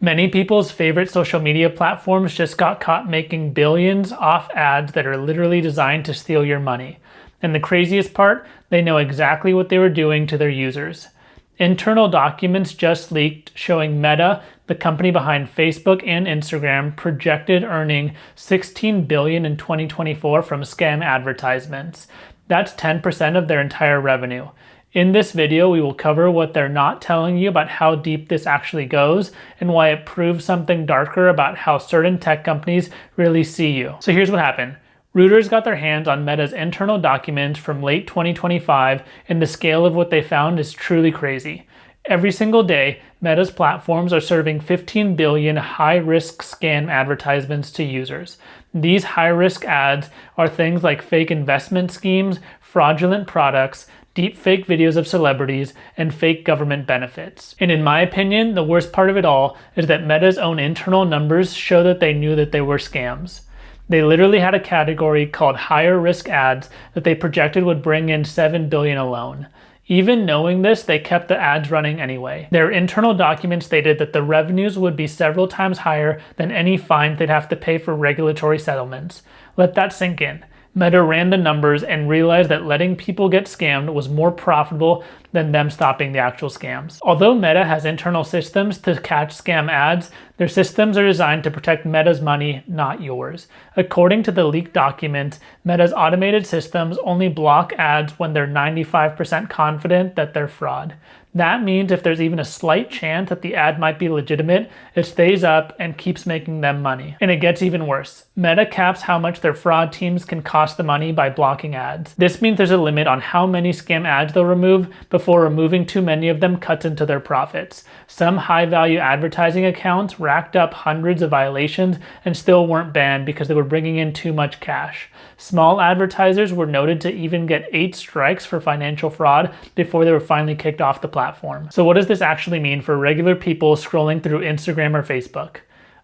Many people's favorite social media platforms just got caught making billions off ads that are literally designed to steal your money. And the craziest part, they know exactly what they were doing to their users. Internal documents just leaked showing Meta, the company behind Facebook and Instagram, projected earning $16 billion in 2024 from scam advertisements. That's 10% of their entire revenue. In this video, we will cover what they're not telling you about how deep this actually goes and why it proves something darker about how certain tech companies really see you. So here's what happened. Reuters got their hands on Meta's internal documents from late 2025, and the scale of what they found is truly crazy. Every single day, Meta's platforms are serving 15 billion high-risk scam advertisements to users. These high-risk ads are things like fake investment schemes, fraudulent products, deepfake videos of celebrities, and fake government benefits. And in my opinion, the worst part of it all is that Meta's own internal numbers show that they knew that they were scams. They literally had a category called higher risk ads that they projected would bring in $7 billion alone. Even knowing this, they kept the ads running anyway. Their internal documents stated that the revenues would be several times higher than any fine they'd have to pay for regulatory settlements. Let that sink in. Meta ran the numbers and realized that letting people get scammed was more profitable than them stopping the actual scams. Although Meta has internal systems to catch scam ads, their systems are designed to protect Meta's money, not yours. According to the leaked documents, Meta's automated systems only block ads when they're 95% confident that they're fraud. That means if there's even a slight chance that the ad might be legitimate, it stays up and keeps making them money. And it gets even worse. Meta caps how much their fraud teams can cost the money by blocking ads. This means there's a limit on how many scam ads they'll remove before removing too many of them cuts into their profits. Some high-value advertising accounts racked up hundreds of violations and still weren't banned because they were bringing in too much cash. Small advertisers were noted to even get 8 strikes for financial fraud before they were finally kicked off the platform. So what does this actually mean for regular people scrolling through Instagram or Facebook?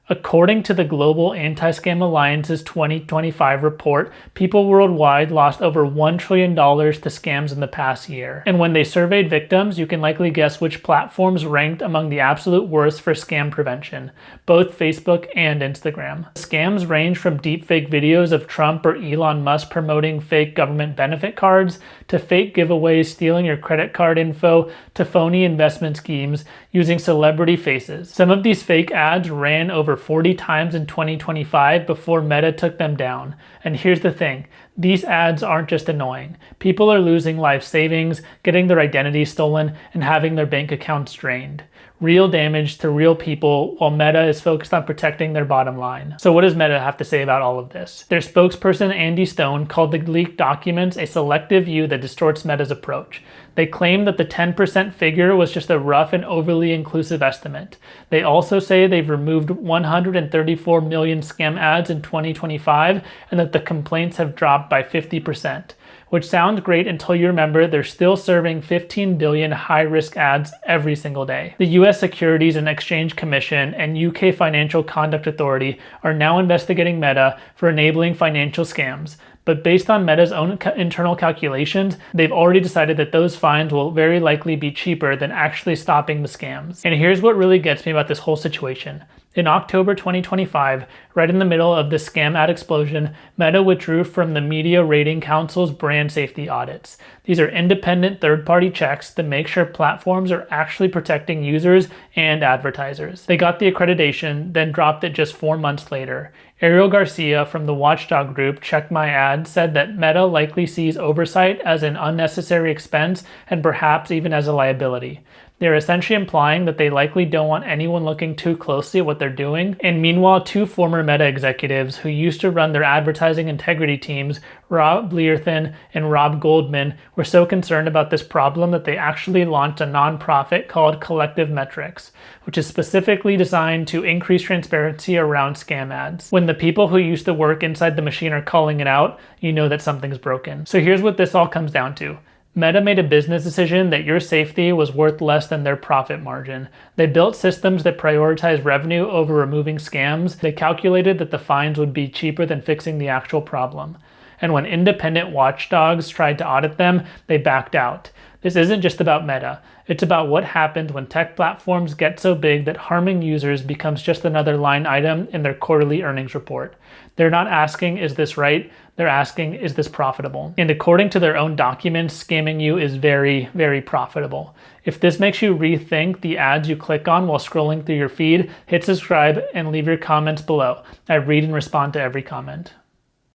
According to the Global Anti-Scam Alliance's 2025 report, people worldwide lost over $1 trillion to scams in the past year. And when they surveyed victims, you can likely guess which platforms ranked among the absolute worst for scam prevention, both Facebook and Instagram. Scams range from deepfake videos of Trump or Elon Musk promoting fake government benefit cards, to fake giveaways stealing your credit card info, to phony investment schemes using celebrity faces. Some of these fake ads ran over 40 times in 2025 before Meta took them down. And here's the thing, these ads aren't just annoying. People are losing life savings, getting their identity stolen, and having their bank accounts drained. Real damage to real people, while Meta is focused on protecting their bottom line. So what does Meta have to say about all of this? Their spokesperson Andy Stone called the leaked documents a selective view that distorts Meta's approach. They claim that the 10% figure was just a rough and overly inclusive estimate. They also say they've removed 134 million scam ads in 2025 and that the complaints have dropped by 50%. Which sounds great until you remember they're still serving 15 billion high-risk ads every single day. The US Securities and Exchange Commission and UK Financial Conduct Authority are now investigating Meta for enabling financial scams. But based on Meta's own internal calculations, they've already decided that those fines will very likely be cheaper than actually stopping the scams. And here's what really gets me about this whole situation. In October 2025, right in the middle of the scam ad explosion, Meta withdrew from the Media Rating Council's brand safety audits. These are independent third-party checks to make sure platforms are actually protecting users and advertisers. They got the accreditation, then dropped it just 4 months later. Ariel Garcia from the watchdog group Check My Ad said that Meta likely sees oversight as an unnecessary expense and perhaps even as a liability. They're essentially implying that they likely don't want anyone looking too closely at what they're doing. And meanwhile, 2 former Meta executives who used to run their advertising integrity teams, Rob Learthen and Rob Goldman, were so concerned about this problem that they actually launched a nonprofit called Collective Metrics, which is specifically designed to increase transparency around scam ads. When the people who used to work inside the machine are calling it out, you know that something's broken. So here's what this all comes down to. Meta made a business decision that your safety was worth less than their profit margin. They built systems that prioritize revenue over removing scams. They calculated that the fines would be cheaper than fixing the actual problem. And when independent watchdogs tried to audit them, they backed out. This isn't just about Meta. It's about what happens when tech platforms get so big that harming users becomes just another line item in their quarterly earnings report. They're not asking, is this right? They're asking, is this profitable? And according to their own documents, scamming you is very, very profitable. If this makes you rethink the ads you click on while scrolling through your feed, hit subscribe and leave your comments below. I read and respond to every comment.